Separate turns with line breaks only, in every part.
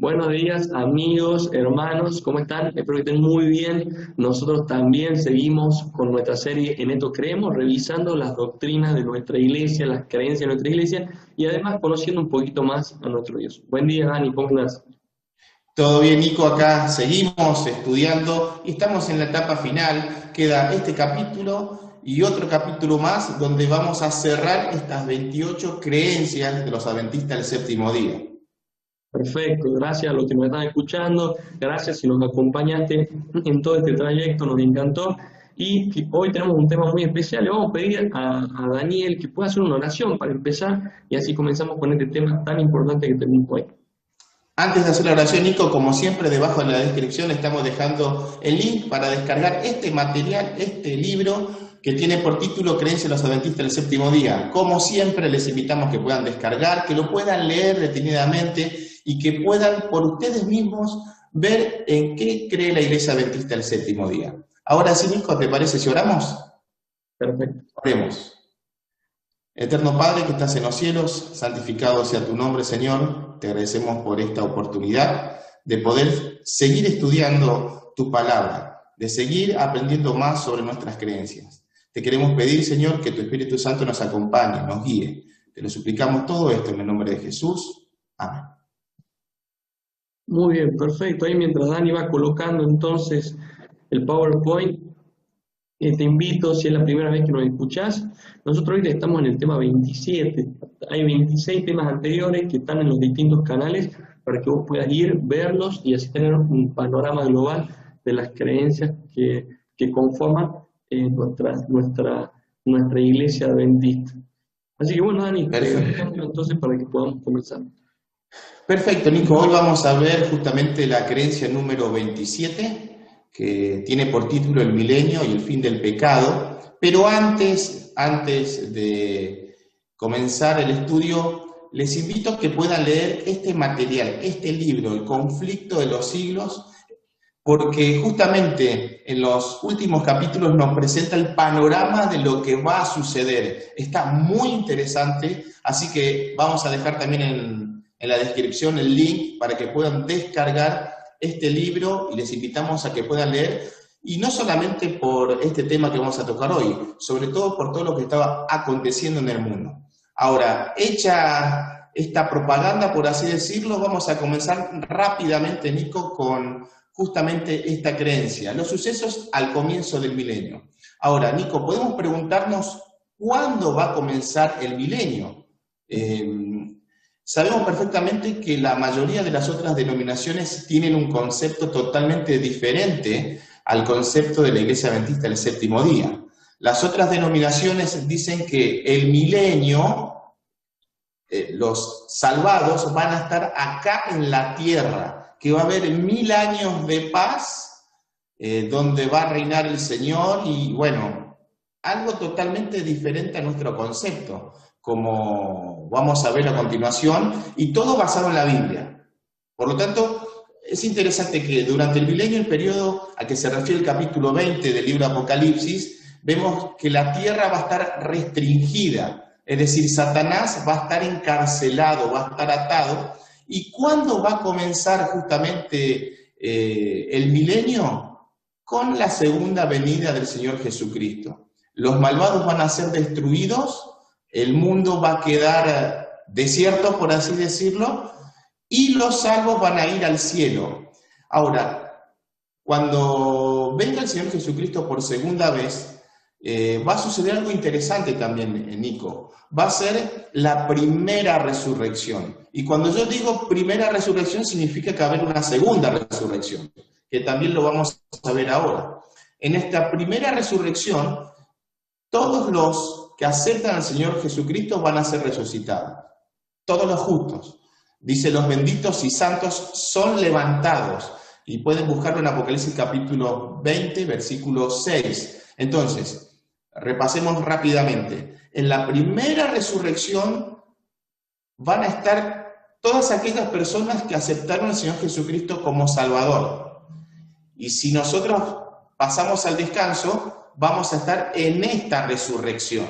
Buenos días, amigos, hermanos, ¿cómo están? Espero que estén muy bien. Nosotros también seguimos con nuestra serie En esto creemos, revisando las doctrinas de nuestra iglesia, las creencias de nuestra iglesia y además conociendo un poquito más a nuestro Dios. Buen día, Dani, ¿cómo estás?
Todo bien, Nico, acá seguimos estudiando y estamos en la etapa final. Queda este capítulo y otro capítulo más donde vamos a cerrar estas 28 creencias de los adventistas del séptimo día.
Perfecto, gracias a los que nos están escuchando, gracias si nos acompañaste en todo este trayecto, nos encantó. Y hoy tenemos un tema muy especial, le vamos a pedir a Daniel que pueda hacer una oración para empezar y así comenzamos con este tema tan importante que tenemos hoy.
Antes de hacer la oración, Nico, como siempre, debajo de la descripción estamos dejando el link para descargar este material, este libro que tiene por título Creencias de los Adventistas del Séptimo Día. Como siempre, les invitamos que puedan descargar, que lo puedan leer detenidamente y que puedan por ustedes mismos ver en qué cree la Iglesia Adventista del Séptimo Día. Ahora sí, Nico, ¿te parece si oramos?
Perfecto.
Oremos. Eterno Padre que estás en los cielos, santificado sea tu nombre, Señor. Te agradecemos por esta oportunidad de poder seguir estudiando tu palabra, de seguir aprendiendo más sobre nuestras creencias. Te queremos pedir, Señor, que tu Espíritu Santo nos acompañe, nos guíe. Te lo suplicamos todo esto en el nombre de Jesús. Amén.
Muy bien, perfecto. Ahí mientras Dani va colocando entonces el PowerPoint, te invito, si es la primera vez que nos escuchás, nosotros ahorita estamos en el tema 27. Hay 26 temas anteriores que están en los distintos canales para que vos puedas ir, verlos y así tener un panorama global de las creencias que conforman nuestra iglesia adventista. Así que bueno, Dani, te
Perfecto.
dejamos entonces para que podamos comenzar.
Perfecto, Nico. Hoy vamos a ver justamente la creencia número 27, que tiene por título El milenio y el fin del pecado. Pero antes de comenzar el estudio, les invito a que puedan leer este material, este libro, El conflicto de los siglos, porque justamente en los últimos capítulos nos presenta el panorama de lo que va a suceder. Está muy interesante, así que vamos a dejar también en la descripción el link para que puedan descargar este libro y les invitamos a que puedan leer, y no solamente por este tema que vamos a tocar hoy, sobre todo por todo lo que estaba aconteciendo en el mundo. Ahora, hecha esta propaganda, por así decirlo, vamos a comenzar rápidamente, Nico, con justamente esta creencia, los sucesos al comienzo del milenio. Ahora, Nico, podemos preguntarnos cuándo va a comenzar el milenio. Sabemos perfectamente que la mayoría de las otras denominaciones tienen un concepto totalmente diferente al concepto de la Iglesia Adventista del Séptimo Día. Las otras denominaciones dicen que el milenio, los salvados van a estar acá en la tierra, que va a haber 1000 años de paz, donde va a reinar el Señor y bueno, algo totalmente diferente a nuestro concepto, como vamos a ver a continuación, y todo basado en la Biblia. Por lo tanto, es interesante que durante el milenio, el periodo al que se refiere el capítulo 20 del libro Apocalipsis, vemos que la tierra va a estar restringida, es decir, Satanás va a estar encarcelado, va a estar atado. ¿Y cuándo va a comenzar justamente el milenio? Con la segunda venida del Señor Jesucristo. Los malvados van a ser destruidos, el mundo va a quedar desierto, por así decirlo, y los salvos van a ir al cielo. Ahora, cuando venga el Señor Jesucristo por segunda vez, va a suceder algo interesante también, Nico. Va a ser la primera resurrección. Y cuando yo digo primera resurrección, significa que va a haber una segunda resurrección, que también lo vamos a ver ahora. En esta primera resurrección, todos los que aceptan al Señor Jesucristo van a ser resucitados. Todos los justos. Dice, los benditos y santos son levantados. Y pueden buscarlo en Apocalipsis capítulo 20, versículo 6. Entonces, repasemos rápidamente. En la primera resurrección van a estar todas aquellas personas que aceptaron al Señor Jesucristo como Salvador. Y si nosotros pasamos al descanso, vamos a estar en esta resurrección,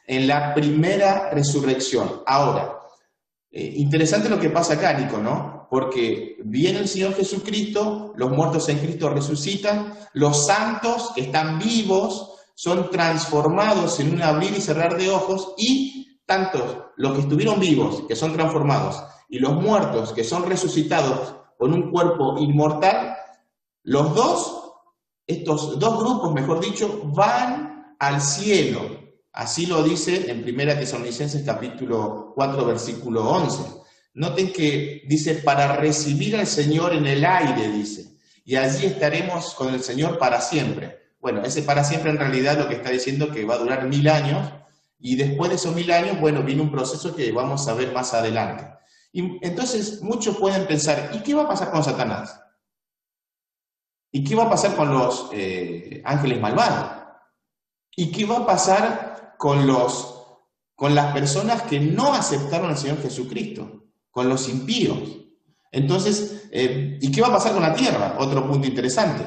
en la primera resurrección. Ahora, Interesante lo que pasa acá, Nico, ¿no? Porque viene el Señor Jesucristo, los muertos en Cristo resucitan, los santos que están vivos son transformados en un abrir y cerrar de ojos, y tanto los que estuvieron vivos, que son transformados, y los muertos que son resucitados con un cuerpo inmortal, los dos, estos dos grupos, mejor dicho, van al cielo. Así lo dice en 1 Tesalonicenses capítulo 4, versículo 11. Noten que dice, para recibir al Señor en el aire, dice, y allí estaremos con el Señor para siempre. Bueno, ese para siempre en realidad lo que está diciendo que va a durar 1000 años, y después de esos 1000 años, bueno, viene un proceso que vamos a ver más adelante. Y entonces muchos pueden pensar, ¿y qué va a pasar con Satanás? ¿Y qué va a pasar con los ángeles malvados? ¿Y qué va a pasar con las personas que no aceptaron al Señor Jesucristo? Con los impíos. Entonces, ¿y qué va a pasar con la tierra? Otro punto interesante.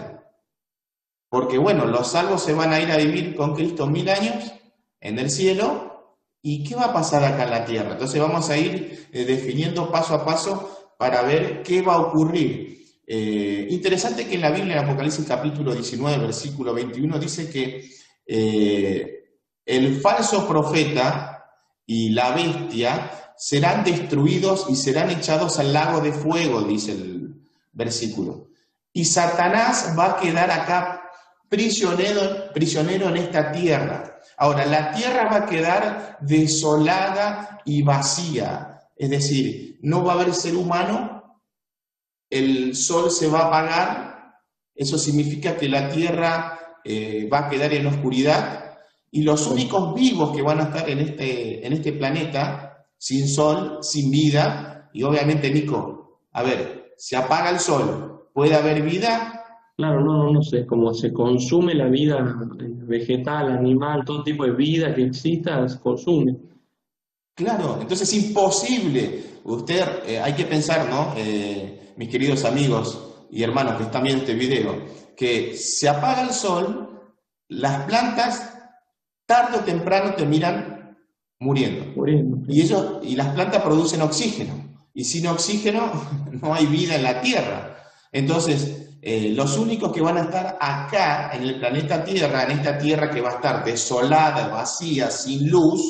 Porque bueno, los salvos se van a ir a vivir con Cristo 1000 años en el cielo. ¿Y qué va a pasar acá en la tierra? Entonces vamos a ir definiendo paso a paso para ver qué va a ocurrir. Interesante que en la Biblia, en Apocalipsis capítulo 19, versículo 21, dice que el falso profeta y la bestia serán destruidos y serán echados al lago de fuego, dice el versículo. Y Satanás va a quedar acá prisionero en esta tierra. Ahora, la tierra va a quedar desolada y vacía, es decir, no va a haber ser humano, el sol se va a apagar, eso significa que la tierra va a quedar en oscuridad, y los únicos vivos que van a estar en este planeta, sin sol, sin vida, y obviamente, Nico, a ver, se apaga el sol, ¿puede haber vida?
Claro, no sé, como se consume la vida vegetal, animal, todo tipo de vida que exista, se consume.
Claro, entonces es imposible. Hay que pensar, ¿no? Mis queridos amigos y hermanos que están viendo este video, que se apaga el sol, las plantas tarde o temprano terminan muriendo.
Muriendo.
Y las plantas producen oxígeno. Y sin oxígeno no hay vida en la Tierra. Entonces, los únicos que van a estar acá en el planeta Tierra, en esta Tierra que va a estar desolada, vacía, sin luz,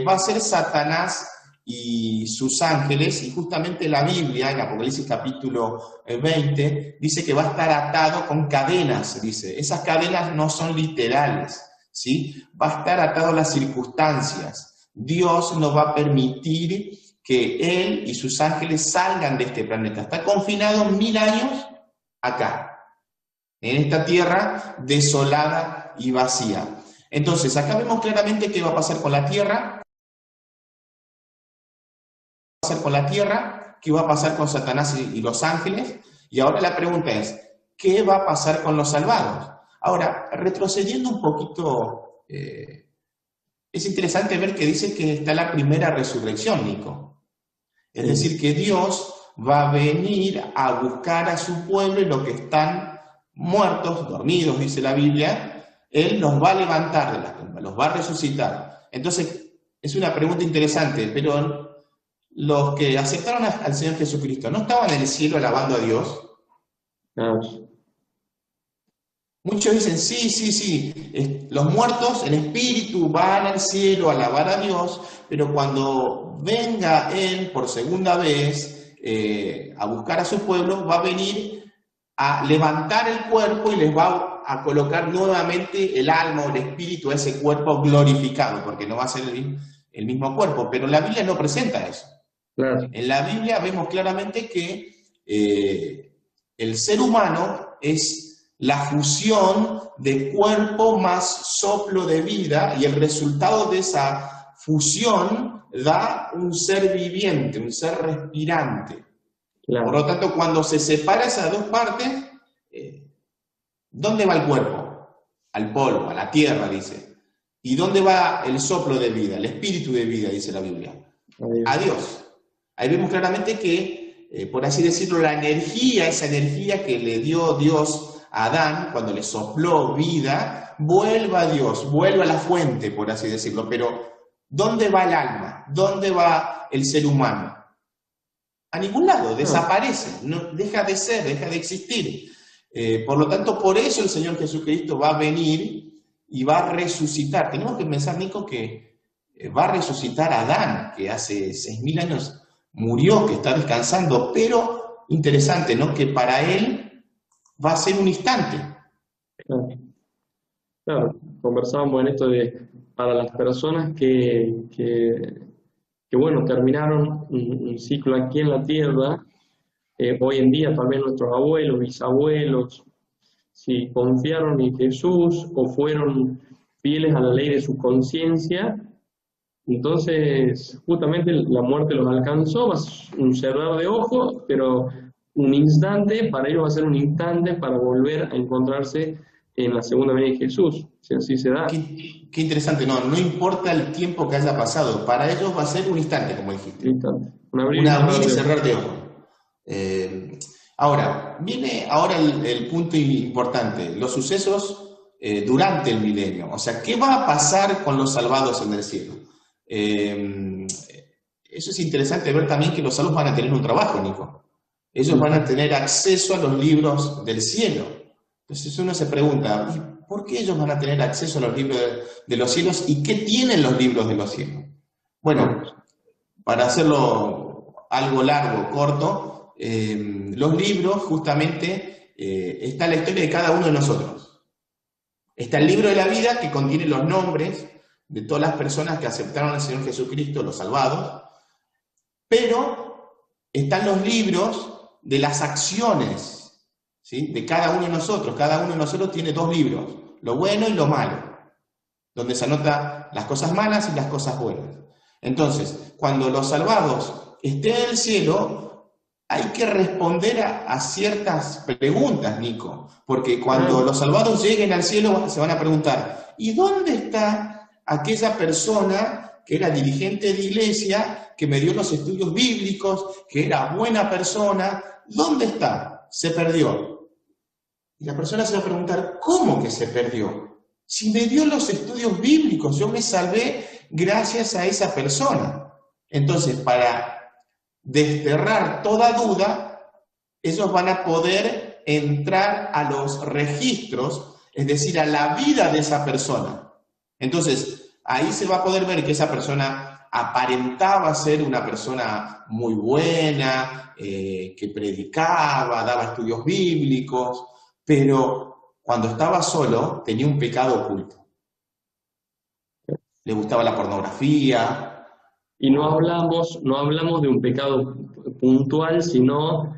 va a ser Satanás y sus ángeles, y justamente la Biblia, en Apocalipsis capítulo 20, dice que va a estar atado con cadenas, dice. Esas cadenas no son literales, ¿sí? Va a estar atado a las circunstancias. Dios no va a permitir que Él y sus ángeles salgan de este planeta. Está confinado 1000 años acá, en esta tierra desolada y vacía. Entonces, acá vemos claramente qué va a pasar con la tierra, qué va a pasar con Satanás y los ángeles, y ahora la pregunta es, ¿qué va a pasar con los salvados? Ahora, retrocediendo un poquito, es interesante ver que dice que está la primera resurrección, Nico. Es decir, que Dios va a venir a buscar a su pueblo, y los que están muertos, dormidos, dice la Biblia, Él los va a levantar de las tumbas, los va a resucitar. Entonces, es una pregunta interesante, pero los que aceptaron al Señor Jesucristo, ¿no estaban en el cielo alabando a Dios?
Claro.
Muchos dicen, sí, los muertos en espíritu van al cielo a alabar a Dios, pero cuando venga Él por segunda vez a buscar a su pueblo, va a venir a levantar el cuerpo y les va a colocar nuevamente el alma o el espíritu a ese cuerpo glorificado, porque no va a ser el mismo cuerpo, pero la Biblia no presenta eso.
Claro.
En la Biblia vemos claramente que el ser humano es la fusión de cuerpo más soplo de vida, y el resultado de esa fusión da un ser viviente, un ser respirante. Claro. Por lo tanto, cuando se separa esas dos partes, ¿dónde va el cuerpo? Al polvo, a la tierra, dice. ¿Y dónde va el soplo de vida, el espíritu de vida, dice la Biblia? A Dios. Ahí vemos claramente que, por así decirlo, la energía, esa energía que le dio Dios a Adán cuando le sopló vida, vuelve a Dios, vuelve a la fuente, por así decirlo. Pero, ¿dónde va el alma? vida, ¿dónde va el ser humano? A ningún lado, desaparece, no, deja de ser, deja de existir. Por lo tanto, por eso el Señor Jesucristo va a venir y va a resucitar. Tenemos que pensar, Nico, que va a resucitar a Adán, que hace 6.000 años murió, que está descansando, pero interesante, ¿no? Que para él va a ser un instante.
Claro, claro, conversábamos en esto de para las personas que bueno, terminaron un ciclo aquí en la tierra, hoy en día tal vez nuestros abuelos, bisabuelos, si confiaron en Jesús o fueron fieles a la ley de su conciencia, entonces justamente la muerte los alcanzó, va a ser un cerrar de ojos, pero un instante, para ellos va a ser un instante para volver a encontrarse en la segunda venida de Jesús, si así se da.
Qué interesante, no importa el tiempo que haya pasado, para ellos va a ser un instante, como dijiste.
Un instante.
Un abrir y cerrar de ojos. Ahora, viene ahora el punto importante, los sucesos durante el milenio. O sea, ¿qué va a pasar con los salvados en el cielo? Eso es interesante ver también que los salvos van a tener un trabajo, Nico. Ellos van a tener acceso a los libros del cielo. Entonces uno se pregunta, ¿por qué ellos van a tener acceso a los libros de los cielos? ¿Y qué tienen los libros de los cielos? Bueno, para hacerlo algo largo, corto, los libros justamente está la historia de cada uno de nosotros. Está el libro de la vida que contiene los nombres de todas las personas que aceptaron al Señor Jesucristo, los salvados, pero están los libros de las acciones, ¿sí? De cada uno de nosotros. Cada uno de nosotros tiene 2 libros, lo bueno y lo malo, donde se anotan las cosas malas y las cosas buenas. Entonces, cuando los salvados estén en el cielo, hay que responder a ciertas preguntas, Nico, porque cuando los salvados lleguen al cielo se van a preguntar, ¿y dónde está aquella persona que era dirigente de iglesia, que me dio los estudios bíblicos, que era buena persona? ¿Dónde está? Se perdió. Y la persona se va a preguntar, ¿cómo que se perdió? Si me dio los estudios bíblicos, yo me salvé gracias a esa persona. Entonces, para desterrar toda duda, ellos van a poder entrar a los registros, es decir, a la vida de esa persona. Entonces, ahí se va a poder ver que esa persona aparentaba ser una persona muy buena, que predicaba, daba estudios bíblicos, pero cuando estaba solo tenía un pecado oculto. Le gustaba la pornografía.
Y no hablamos de un pecado puntual, sino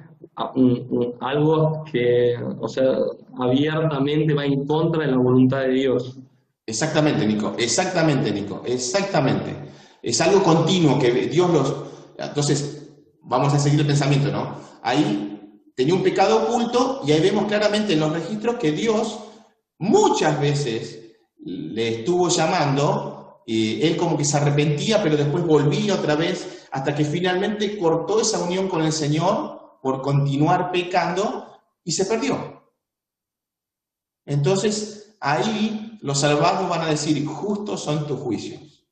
algo que, o sea, abiertamente va en contra de la voluntad de Dios.
Exactamente, Nico, exactamente. Es algo continuo que Dios los... Entonces, vamos a seguir el pensamiento, ¿no? Ahí tenía un pecado oculto y ahí vemos claramente en los registros que Dios muchas veces le estuvo llamando y él como que se arrepentía, pero después volvía otra vez hasta que finalmente cortó esa unión con el Señor por continuar pecando y se perdió. Entonces, ahí los salvados van a decir, justos son tus juicios,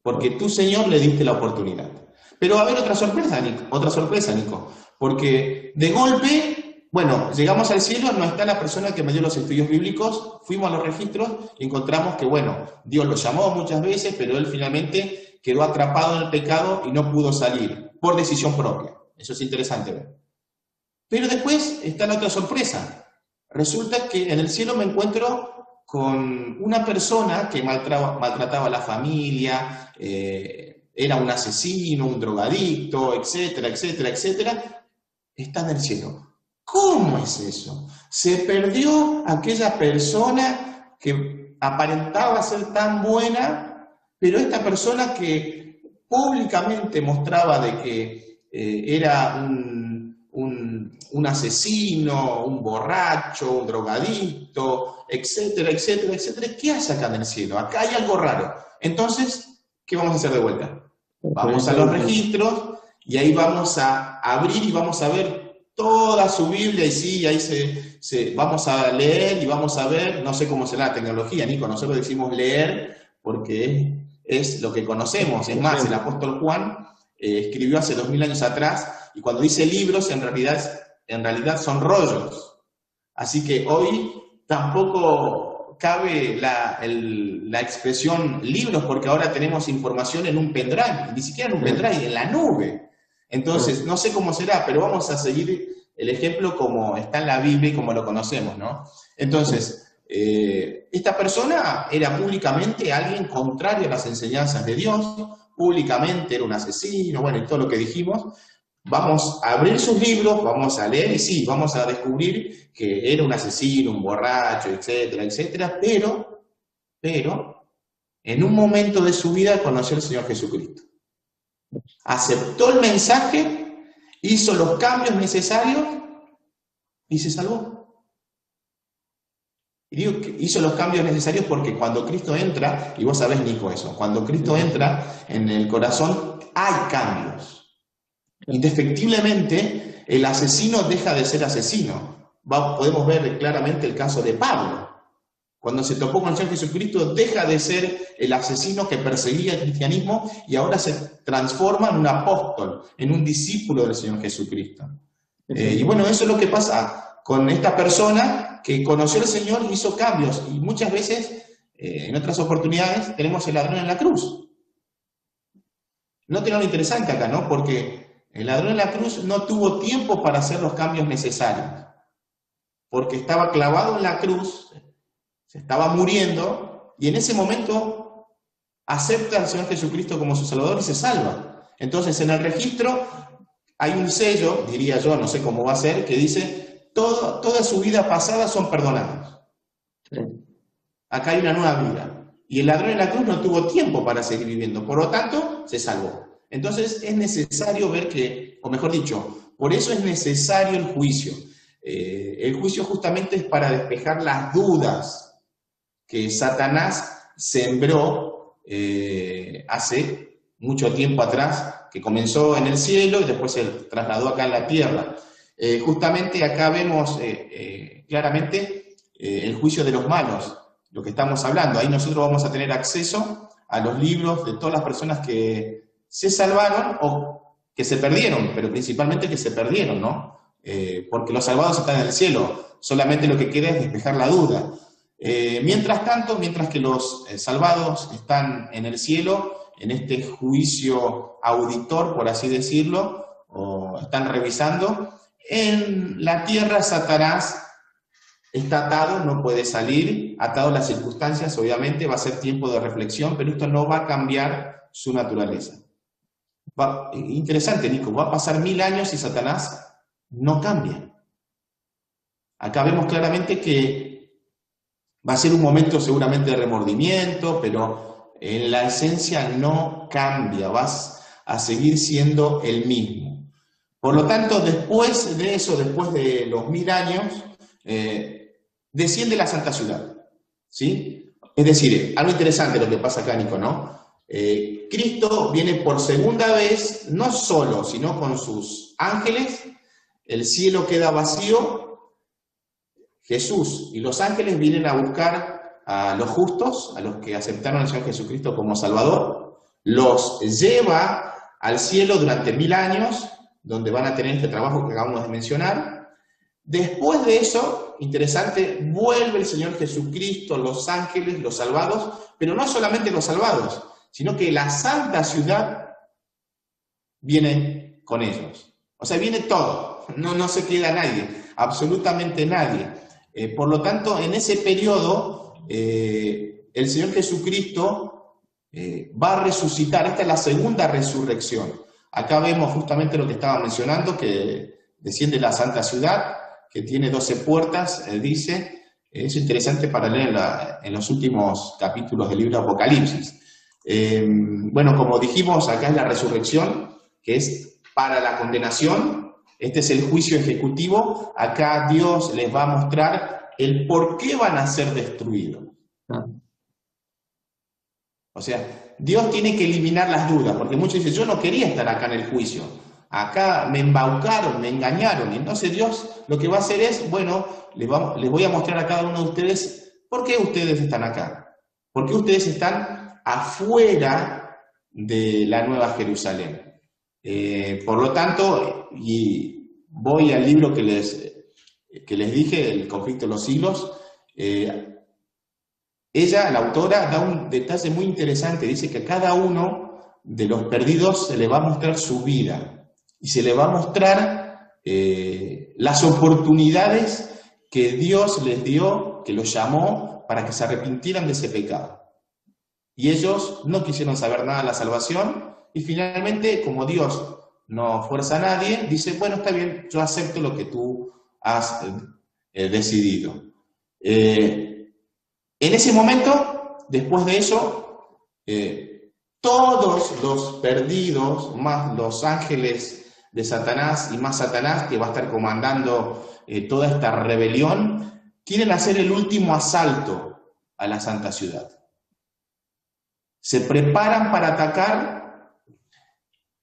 porque tú, Señor, le diste la oportunidad. Pero va a haber otra sorpresa, Nico, porque de golpe, bueno, llegamos al cielo, no está la persona que me dio los estudios bíblicos, fuimos a los registros y encontramos que, bueno, Dios lo llamó muchas veces, pero él finalmente quedó atrapado en el pecado y no pudo salir, por decisión propia. Eso es interesante ver. Pero después está la otra sorpresa. Resulta que en el cielo me encuentro con una persona que maltrataba a la familia, era un asesino, un drogadicto, etcétera, etcétera, etcétera. Está en el cielo. ¿Cómo es eso? Se perdió aquella persona que aparentaba ser tan buena, pero esta persona que públicamente mostraba de que era un asesino, un borracho, un drogadicto, etcétera, etcétera, etcétera. ¿Qué hace acá en el cielo? Acá hay algo raro. Entonces, ¿qué vamos a hacer de vuelta? Vamos a los registros y ahí vamos a abrir y vamos a ver toda su Biblia y sí, ahí vamos a leer y vamos a ver, no sé cómo será la tecnología, Nico, nosotros decimos leer porque es lo que conocemos. Es más, el apóstol Juan escribió hace 2000 años atrás, y cuando dice libros, en realidad son rollos. Así que hoy tampoco cabe la expresión libros, porque ahora tenemos información en un pendrive, ni siquiera en un pendrive, en la nube. Entonces, no sé cómo será, pero vamos a seguir el ejemplo como está en la Biblia y como lo conocemos, ¿no? Entonces, esta persona era públicamente alguien contrario a las enseñanzas de Dios, públicamente era un asesino, bueno, y todo lo que dijimos. Vamos a abrir sus libros, vamos a leer, y sí, vamos a descubrir que era un asesino, un borracho, etcétera, etcétera, pero, en un momento de su vida conoció al Señor Jesucristo. Aceptó el mensaje, hizo los cambios necesarios y se salvó. Y digo que hizo los cambios necesarios porque cuando Cristo entra, y vos sabés, Nico, eso, cuando Cristo entra en el corazón hay cambios. Indefectiblemente, el asesino deja de ser asesino. Podemos ver claramente el caso de Pablo. Cuando se topó con el Señor Jesucristo, deja de ser el asesino que perseguía el cristianismo y ahora se transforma en un apóstol, en un discípulo del Señor Jesucristo. Y bueno, eso es lo que pasa con esta persona que conoció al Señor y hizo cambios. Y muchas veces, en otras oportunidades, tenemos el ladrón en la cruz. No tengo lo interesante acá, ¿no? Porque el ladrón en la cruz no tuvo tiempo para hacer los cambios necesarios. Porque estaba clavado en la cruz, se estaba muriendo, y en ese momento acepta al Señor Jesucristo como su Salvador y se salva. Entonces, en el registro hay un sello, diría yo, no sé cómo va a ser, que dice, toda su vida pasada son perdonados. Sí. Acá hay una nueva vida. Y el ladrón en la cruz no tuvo tiempo para seguir viviendo, por lo tanto, se salvó. Entonces, es necesario ver que, o mejor dicho, por eso es necesario el juicio. El juicio justamente es para despejar las dudas que Satanás sembró hace mucho tiempo atrás, que comenzó en el cielo y después se trasladó acá en la tierra. Justamente acá vemos claramente el juicio de los malos, lo que estamos hablando. Ahí nosotros vamos a tener acceso a los libros de todas las personas que se salvaron o que se perdieron, pero principalmente que se perdieron, ¿no? Porque los salvados están en el cielo, solamente lo que queda es despejar la duda. Mientras tanto, mientras que los salvados están en el cielo, en este juicio auditor, por así decirlo, o están revisando, en la tierra Satanás está atado, no puede salir, atado a las circunstancias, obviamente va a ser tiempo de reflexión, pero esto no va a cambiar su naturaleza. Interesante, Nico, va a pasar 1000 años y Satanás no cambia. Acá vemos claramente que va a ser un momento seguramente de remordimiento, pero en la esencia no cambia, vas a seguir siendo el mismo. Por lo tanto, después de eso, después de los 1000 años, desciende la Santa Ciudad, ¿sí? Es decir, algo interesante lo que pasa acá, Nico, ¿no? Cristo viene por segunda vez, no solo, sino con sus ángeles, el cielo queda vacío, Jesús y los ángeles vienen a buscar a los justos, a los que aceptaron al Señor Jesucristo como Salvador, los lleva al cielo durante 1000 años, donde van a tener este trabajo que acabamos de mencionar. Después de eso, interesante, vuelve el Señor Jesucristo, los ángeles, los salvados, pero no solamente los salvados, sino que la Santa Ciudad viene con ellos. O sea, viene todo, no se queda nadie, absolutamente nadie. Por lo tanto, en ese periodo, el Señor Jesucristo va a resucitar. Esta es la segunda resurrección. Acá vemos justamente lo que estaba mencionando, que desciende la Santa Ciudad, que tiene 12 puertas, dice. Es interesante para leer en los últimos capítulos del libro de Apocalipsis. Bueno, como dijimos, acá es la resurrección, que es para la condenación. Este es el juicio ejecutivo. Acá Dios les va a mostrar el por qué van a ser destruidos. O sea, Dios tiene que eliminar las dudas, porque muchos dicen, yo no quería estar acá en el juicio. Acá me embaucaron, me engañaron. Y entonces Dios lo que va a hacer es, bueno, les voy a mostrar a cada uno de ustedes por qué ustedes están acá. ¿Por qué ustedes están afuera de la Nueva Jerusalén. Por lo tanto, y voy al libro que les dije, El conflicto de los siglos, ella, la autora, da un detalle muy interesante, dice que a cada uno de los perdidos se le va a mostrar su vida y se le va a mostrar las oportunidades que Dios les dio, que los llamó para que se arrepintieran de ese pecado. Y ellos no quisieron saber nada de la salvación y finalmente, como Dios no fuerza a nadie, dice, bueno, está bien, yo acepto lo que tú has decidido. En ese momento, después de eso, todos los perdidos, más los ángeles de Satanás y más Satanás, que va a estar comandando toda esta rebelión, quieren hacer el último asalto a la santa ciudad. Se preparan para atacar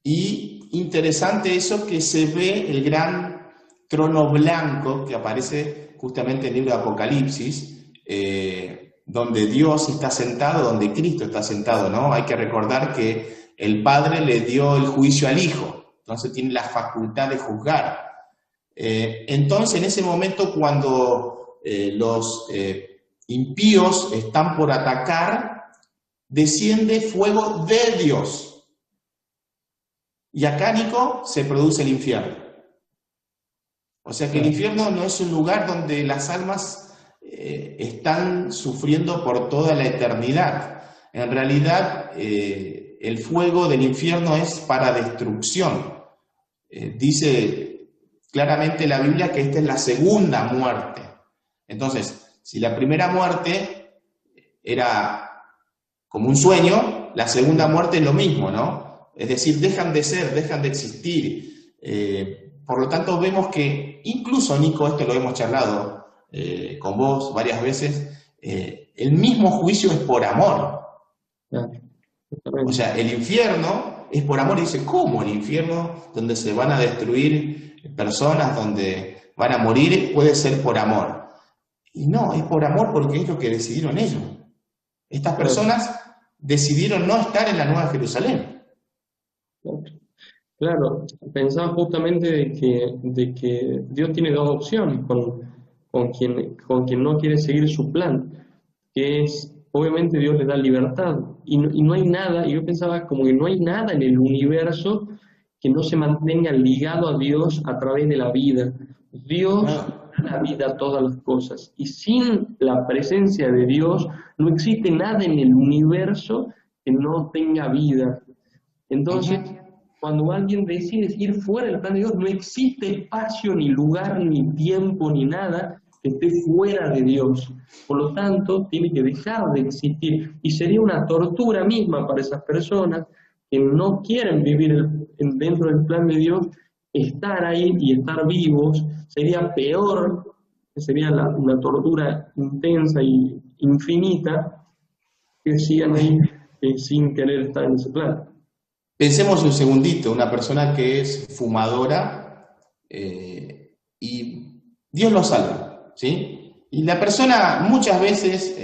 y interesante eso que se ve el gran trono blanco que aparece justamente en el libro de Apocalipsis, donde Dios está sentado, donde Cristo está sentado, ¿no? Hay que recordar que el Padre le dio el juicio al Hijo, entonces tiene la facultad de juzgar. Entonces, en ese momento, cuando los impíos están por atacar, desciende fuego de Dios. Y acá, Nico, se produce el infierno. O sea que el infierno no es un lugar donde las almas están sufriendo por toda la eternidad. En realidad, el fuego del infierno es para destrucción. Dice claramente la Biblia que esta es la segunda muerte. Entonces, si la primera muerte era como un sueño, la segunda muerte es lo mismo, ¿no? Es decir, dejan de ser, dejan de existir. Por lo tanto, vemos que, incluso, Nico, esto lo hemos charlado con vos varias veces, el mismo juicio es por amor. O sea, el infierno es por amor. Y dice, ¿cómo el infierno, donde se van a destruir personas, donde van a morir, puede ser por amor? Y no, es por amor porque es lo que decidieron ellos. Estas personas decidieron no estar en la Nueva Jerusalén.
Claro, pensaba justamente de que Dios tiene dos opciones con quien no quiere seguir su plan, que es, obviamente Dios le da libertad, y no hay nada, y yo pensaba como que no hay nada en el universo que no se mantenga ligado a Dios a través de la vida. Dios da la vida a todas las cosas, y sin la presencia de Dios no existe nada en el universo que no tenga vida. Entonces, cuando alguien decide ir fuera del plan de Dios, no existe espacio, ni lugar, ni tiempo, ni nada que esté fuera de Dios. Por lo tanto, tiene que dejar de existir. Y sería una tortura misma para esas personas que no quieren vivir dentro del plan de Dios, estar ahí y estar vivos. Sería peor, sería una tortura intensa y infinita, que sigan ahí sin querer estar en ese plan.
Pensemos un segundito, una persona que es fumadora y Dios lo salva, ¿sí? Y la persona muchas veces,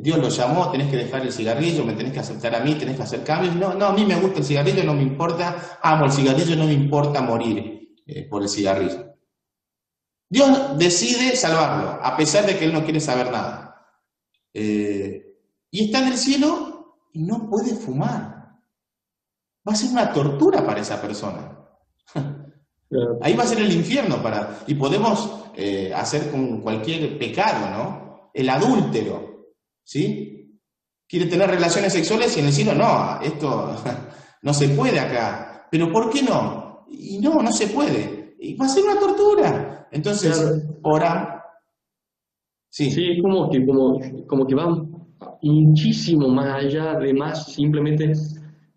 Dios lo llamó, tenés que dejar el cigarrillo, me tenés que aceptar a mí, tenés que hacer cambios. No, a mí me gusta el cigarrillo, no me importa, amo el cigarrillo, no me importa morir por el cigarrillo. Dios decide salvarlo, a pesar de que él no quiere saber nada. Y está en el cielo y no puede fumar. Va a ser una tortura para esa persona. Ahí va a ser el infierno y podemos hacer con cualquier pecado, ¿no? El adúltero, ¿sí? Quiere tener relaciones sexuales y en el cielo no, esto no se puede acá. ¿Pero por qué no? Y no se puede. Y va a ser una tortura. Entonces, ora.
Sí, es como que va muchísimo más allá de más simplemente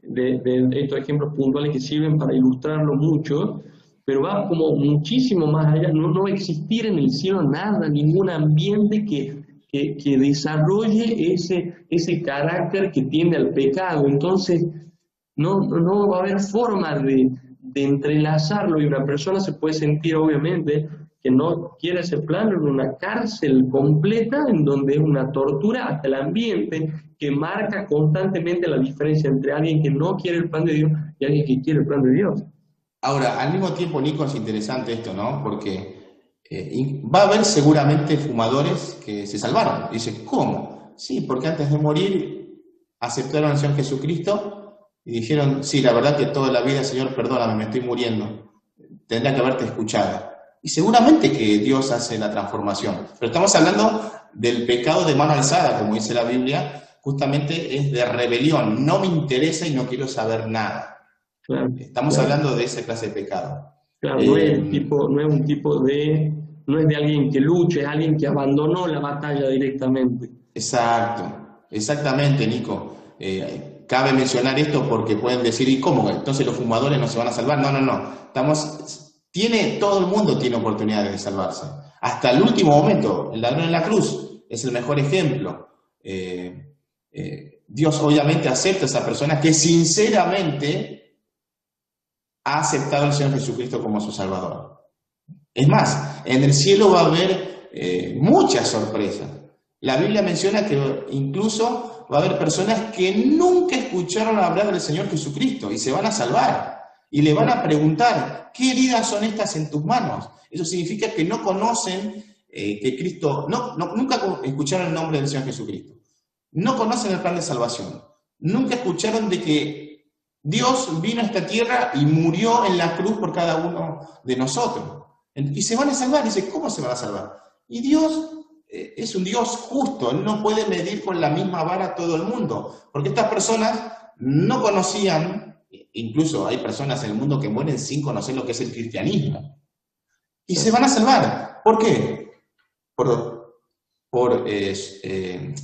de estos ejemplos puntuales que sirven para ilustrarlo mucho, pero va como muchísimo más allá. No va a existir en el cielo nada, ningún ambiente que desarrolle ese carácter que tiende al pecado. Entonces no va a haber forma de entrelazarlo, y una persona se puede sentir obviamente que no quiere ese plan en una cárcel completa en donde es una tortura hasta el ambiente que marca constantemente la diferencia entre alguien que no quiere el plan de Dios y alguien que quiere el plan de Dios.
Ahora, al mismo tiempo, Nico, es interesante esto, ¿no? Porque va a haber seguramente fumadores que se salvaron. Dice, ¿cómo? Sí, porque antes de morir aceptaron al Señor Jesucristo y dijeron, sí, la verdad que toda la vida, Señor, perdóname, me estoy muriendo. Tendría que haberte escuchado. Y seguramente que Dios hace la transformación. Pero estamos hablando del pecado de mano alzada, como dice la Biblia, justamente es de rebelión. No me interesa y no quiero saber nada.
Claro,
Estamos hablando de esa clase de pecado.
Claro, no es de alguien que luche, es alguien que abandonó la batalla directamente.
Exacto, exactamente, Nico. Cabe mencionar esto porque pueden decir, ¿y cómo? Entonces los fumadores no se van a salvar. No, no, no. Todo el mundo tiene oportunidades de salvarse. Hasta el último momento, el ladrón en la cruz es el mejor ejemplo. Dios obviamente acepta a esa persona que sinceramente ha aceptado al Señor Jesucristo como su Salvador. Es más, en el cielo va a haber muchas sorpresas. La Biblia menciona que incluso va a haber personas que nunca escucharon hablar del Señor Jesucristo y se van a salvar. Y le van a preguntar, ¿qué heridas son estas en tus manos? Eso significa que no conocen que Cristo, nunca escucharon el nombre del Señor Jesucristo. No conocen el plan de salvación. Nunca escucharon de que Dios vino a esta tierra y murió en la cruz por cada uno de nosotros. Y se van a salvar. Dice, ¿cómo se van a salvar? Y Dios es un Dios justo. Él no puede medir con la misma vara a todo el mundo. Porque estas personas no conocían, incluso hay personas en el mundo que mueren sin conocer lo que es el cristianismo. Y se van a salvar. ¿Por qué?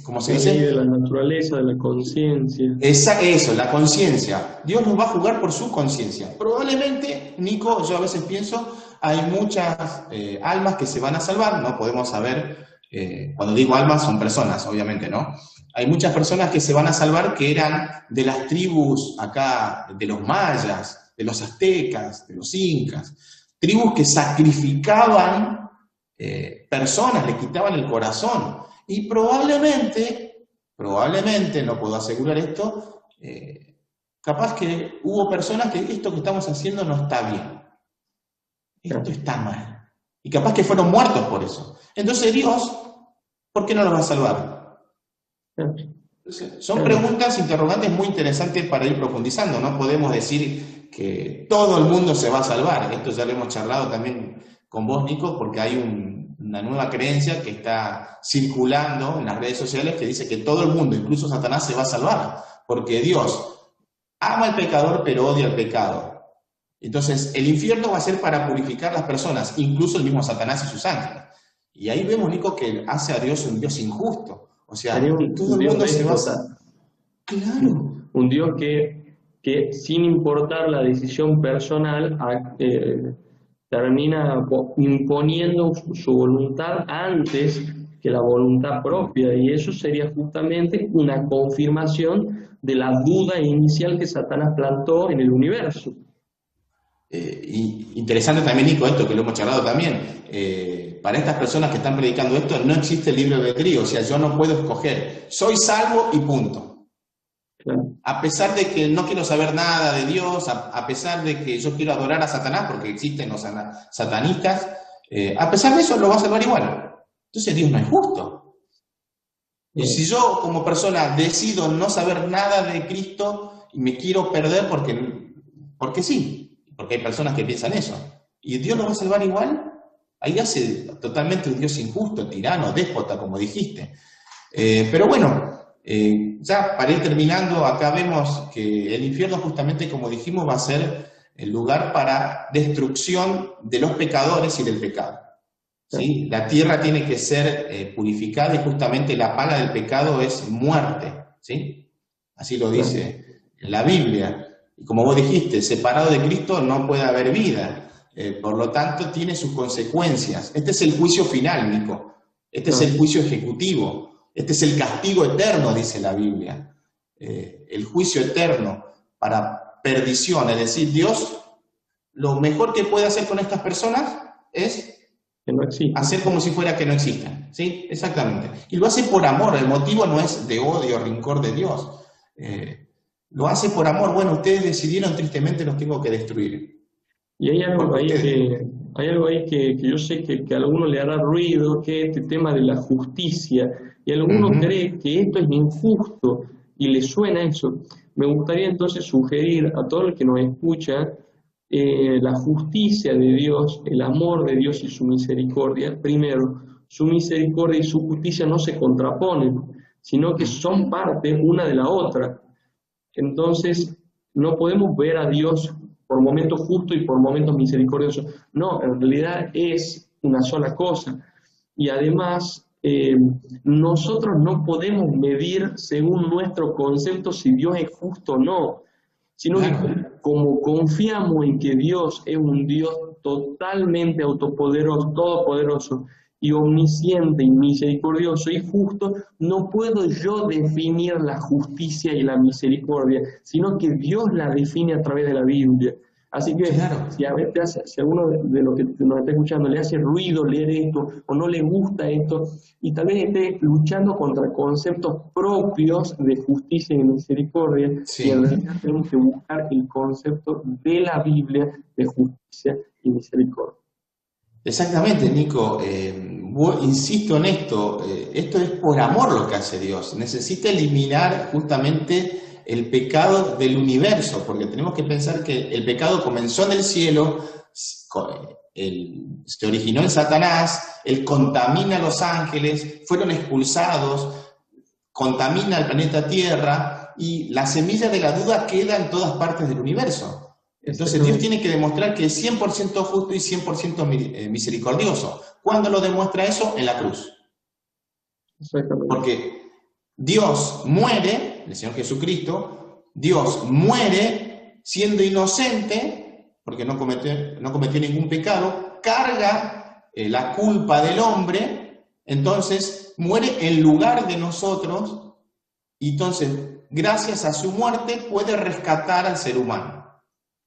¿Cómo se dice?
De la naturaleza, de la conciencia.
Eso, la conciencia. Dios nos va a jugar por su conciencia. Probablemente, Nico, yo a veces pienso, hay muchas almas que se van a salvar, no podemos saber, cuando digo almas son personas, obviamente, ¿no? Hay muchas personas que se van a salvar que eran de las tribus acá, de los mayas, de los aztecas, de los incas, tribus que sacrificaban personas, le quitaban el corazón. Y probablemente, no puedo asegurar esto, capaz que hubo personas que esto que estamos haciendo no está bien. Esto está mal. Y capaz que fueron muertos por eso. Entonces Dios, ¿por qué no los va a salvar? Entonces, son preguntas, interrogantes muy interesantes para ir profundizando. No podemos decir que todo el mundo se va a salvar. Esto ya lo hemos charlado también con vos, Nico, porque hay una nueva creencia que está circulando en las redes sociales que dice que todo el mundo, incluso Satanás, se va a salvar, porque Dios ama al pecador pero odia el pecado. Entonces, el infierno va a ser para purificar las personas, incluso el mismo Satanás y sus ángeles. Y ahí vemos, Nico, que hace a Dios un Dios injusto. O sea, todo el mundo se va a salvar. Claro.
Un Dios que sin importar la decisión personal, termina imponiendo su voluntad antes que la voluntad propia, y eso sería justamente una confirmación de la duda inicial que Satanás plantó en el universo.
Interesante también, Nico, esto que lo hemos charlado también. Para estas personas que están predicando esto, no existe el libre albedrío, o sea, yo no puedo escoger, soy salvo y punto.
Claro.
A pesar de que no quiero saber nada de Dios, a pesar de que yo quiero adorar a Satanás, porque existen los satanistas, a pesar de eso lo va a salvar igual. Entonces Dios no es justo. Y si yo como persona decido no saber nada de Cristo y me quiero perder porque sí, porque hay personas que piensan eso, y Dios lo va a salvar igual, ahí hace totalmente un Dios injusto, tirano, déspota, como dijiste. Pero bueno, ya para ir terminando, acá vemos que el infierno, justamente como dijimos, va a ser el lugar para destrucción de los pecadores y del pecado. ¿Sí? La tierra tiene que ser purificada y justamente la paga del pecado es muerte. ¿Sí? Así lo dice la Biblia. Y como vos dijiste, separado de Cristo no puede haber vida. Por lo tanto, tiene sus consecuencias. Este es el juicio final, Nico. Este es el juicio ejecutivo. Este es el castigo eterno, dice la Biblia. El juicio eterno para perdición. Es decir, Dios lo mejor que puede hacer con estas personas es
que no existen.
Hacer como si fuera que no existan, ¿sí? Exactamente. Y lo hace por amor, el motivo no es de odio o rencor de Dios. Lo hace por amor. Bueno, ustedes decidieron, tristemente los tengo que destruir.
Y hay algo
Porque
ahí
ustedes...
que yo sé que a alguno le hará ruido, que es este tema de la justicia, y alguno
Ujú.
cree que esto es injusto, y le suena eso. Me gustaría entonces sugerir a todo el que nos escucha la justicia de Dios, el amor de Dios y su misericordia. Primero, su misericordia y su justicia no se contraponen, sino que son parte una de la otra. Entonces, no podemos ver a Dios por momentos justo y por momentos misericordioso. No, en realidad es una sola cosa. Y además, nosotros no podemos medir según nuestro concepto si Dios es justo o no, sino que
Claro.
como confiamos en que Dios es un Dios totalmente autopoderoso, todopoderoso y omnisciente y misericordioso y justo, no puedo yo definir la justicia y la misericordia, sino que Dios la define a través de la Biblia. Así que
Claro.
si a veces, si a alguno de los que nos está escuchando le hace ruido leer esto o no le gusta esto, y tal vez esté luchando contra conceptos propios de justicia y misericordia, y en
Sí.
realidad tenemos que buscar el concepto de la Biblia de justicia y misericordia.
Exactamente, Nico. Insisto en esto. Esto es por amor lo que hace Dios. Necesita eliminar justamente el pecado del universo, porque tenemos que pensar que el pecado comenzó en el cielo, se originó en Satanás, él contamina a los ángeles, fueron expulsados, contamina el planeta Tierra y la semilla de la duda queda en todas partes del universo. Entonces Dios tiene que demostrar que es 100% justo y 100% misericordioso. ¿Cuándo lo demuestra eso? En la cruz.
Exactamente.
Porque Dios muere, el Señor Jesucristo, Dios muere siendo inocente, porque no cometió ningún pecado, carga la culpa del hombre, entonces muere en lugar de nosotros, y entonces, gracias a su muerte, puede rescatar al ser humano.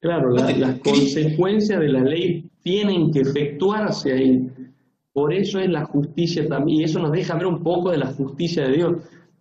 Claro,
No
las consecuencias de la ley tienen que efectuarse ahí. Por eso es la justicia también, y eso nos deja ver un poco de la justicia de Dios,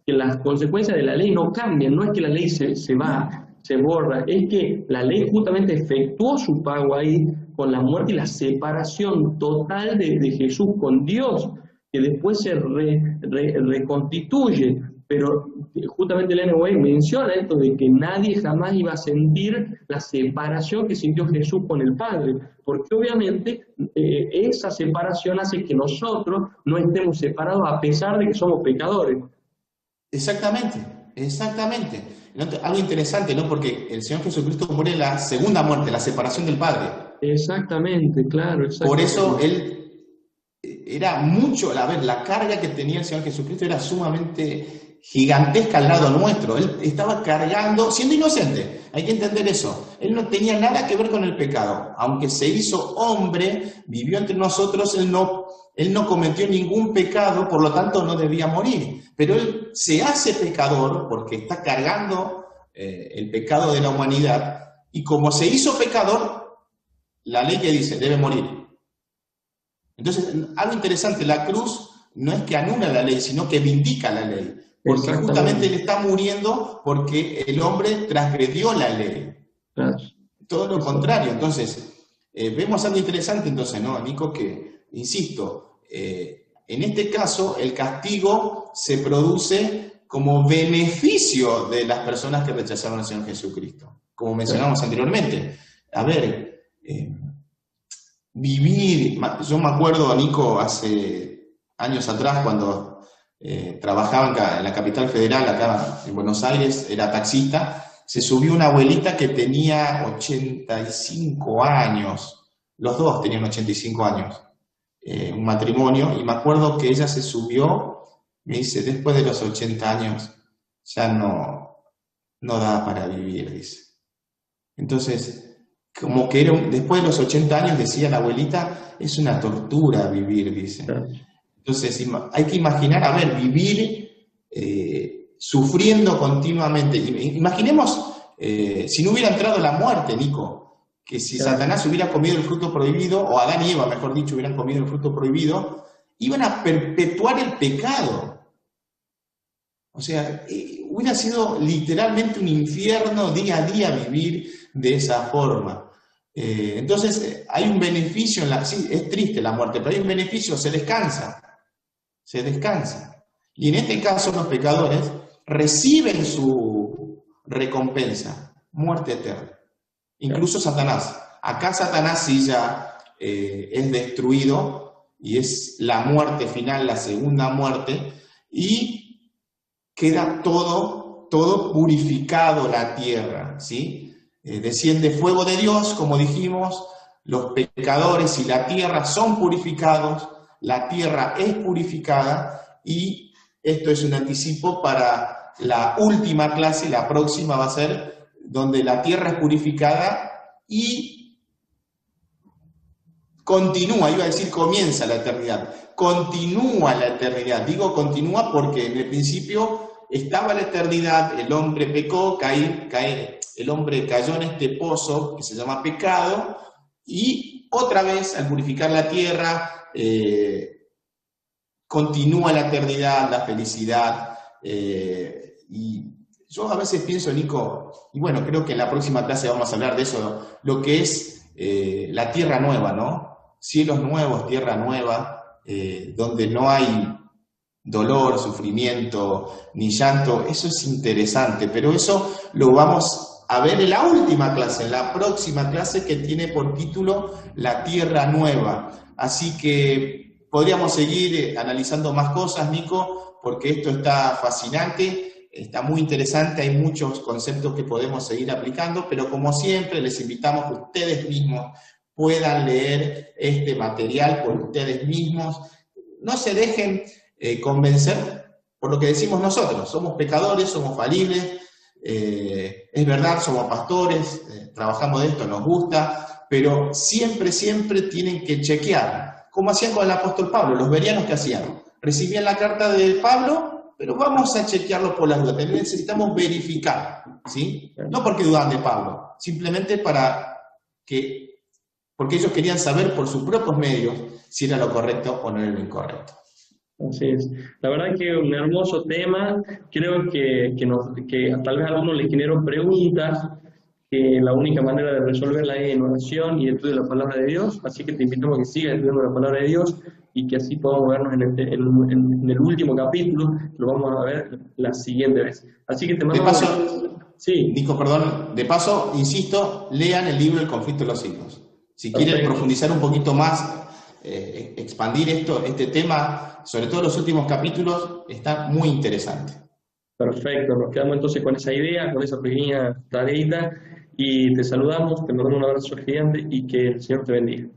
que las consecuencias de la ley no cambian, no es que la ley se va, se borra, es que la ley justamente efectuó su pago ahí con la muerte y la separación total de Jesús con Dios, que después se reconstituye. Pero justamente Ellen White menciona esto de que nadie jamás iba a sentir la separación que sintió Jesús con el Padre, porque obviamente esa separación hace que nosotros no estemos separados a pesar de que somos pecadores.
Exactamente, exactamente. Algo interesante, ¿no? Porque el Señor Jesucristo muere la segunda muerte, la separación del Padre.
Exactamente, claro,
Por
exactamente.
eso Él era mucho, a ver, la carga que tenía el Señor Jesucristo era sumamente gigantesca al lado nuestro. Él estaba cargando, siendo inocente, hay que entender eso. Él no tenía nada que ver con el pecado. Aunque se hizo hombre, vivió entre nosotros, él no cometió ningún pecado, por lo tanto no debía morir. Pero él se hace pecador porque está cargando el pecado de la humanidad, y como se hizo pecador, la ley que dice, debe morir. Entonces, algo interesante, la cruz no es que anula la ley, sino que vindica la ley. Porque justamente él está muriendo porque el hombre transgredió la ley.
Claro.
Todo lo contrario. Entonces, vemos algo interesante entonces, ¿no, Nico? Que, insisto, en este caso el castigo se produce como beneficio de las personas que rechazaron al Señor Jesucristo, como mencionamos anteriormente. A ver, vivir, yo me acuerdo, Nico, hace años atrás cuando trabajaba en la capital federal, acá en Buenos Aires, era taxista, se subió una abuelita que tenía 85 años, los dos tenían 85 años, un matrimonio, y me acuerdo que ella se subió, me dice, después de los 80 años ya no da para vivir, dice. Entonces, como que después de los 80 años, decía la abuelita, es una tortura vivir, dice. Entonces, hay que imaginar, a ver, vivir sufriendo continuamente. Imaginemos si no hubiera entrado la muerte, Nico. que si
Claro.
Satanás hubiera comido el fruto prohibido, o Adán y Eva, mejor dicho, hubieran comido el fruto prohibido, iban a perpetuar el pecado. O sea, hubiera sido literalmente un infierno día a día vivir de esa forma. Entonces, hay un beneficio sí, es triste la muerte, pero hay un beneficio, se descansa. Se descansa. Y en este caso los pecadores reciben su recompensa, muerte eterna. Incluso Satanás. Acá Satanás sí ya es destruido y es la muerte final, la segunda muerte, y queda todo purificado la tierra, ¿sí? Desciende fuego de Dios, como dijimos, los pecadores y la tierra son purificados, la tierra es purificada, y esto es un anticipo para la última clase, la próxima va a ser donde la tierra es purificada y continúa, iba a decir comienza la eternidad, continúa la eternidad. Digo continúa porque en el principio estaba la eternidad, el hombre pecó, el hombre cayó en este pozo que se llama pecado, y otra vez al purificar la tierra continúa la eternidad, la felicidad. Y yo a veces pienso, Nico, y bueno, creo que en la próxima clase vamos a hablar de eso, lo que es la tierra nueva, ¿no? Cielos nuevos, tierra nueva, donde no hay dolor, sufrimiento, ni llanto. Eso es interesante, pero eso lo vamos a ver en la última clase, en la próxima clase, que tiene por título La Tierra Nueva. Así que podríamos seguir analizando más cosas, Nico, porque esto está fascinante, está muy interesante, hay muchos conceptos que podemos seguir aplicando, pero como siempre les invitamos que ustedes mismos puedan leer este material por ustedes mismos. No se dejen convencer por lo que decimos nosotros. Somos pecadores, somos falibles, es verdad, somos pastores, trabajamos de esto, nos gusta, pero siempre tienen que chequear, como hacían con el apóstol Pablo. Los bereanos, ¿qué hacían? Recibían la carta de Pablo, pero vamos a chequearlo por las dudas. Necesitamos verificar, ¿sí? No porque dudaban de Pablo, simplemente porque ellos querían saber por sus propios medios si era lo correcto o no era lo incorrecto.
Así es. La verdad que un hermoso tema. Creo que tal vez a algunos les generó preguntas, que la única manera de resolverla es en oración y estudio de la palabra de Dios. Así que te invitamos a que sigas estudiando la palabra de Dios y que así podamos vernos en el último capítulo. Lo vamos a ver la siguiente vez. Así que te mando...
De paso,
sí.
Nico, perdón, de paso, insisto, lean el libro El conflicto de los siglos. Si quieren profundizar un poquito más, expandir este tema, sobre todo los últimos capítulos, está muy interesante.
Perfecto, nos quedamos entonces con esa idea, con esa pequeña tareita, y te saludamos, te mandamos un abrazo gigante y que el Señor te bendiga.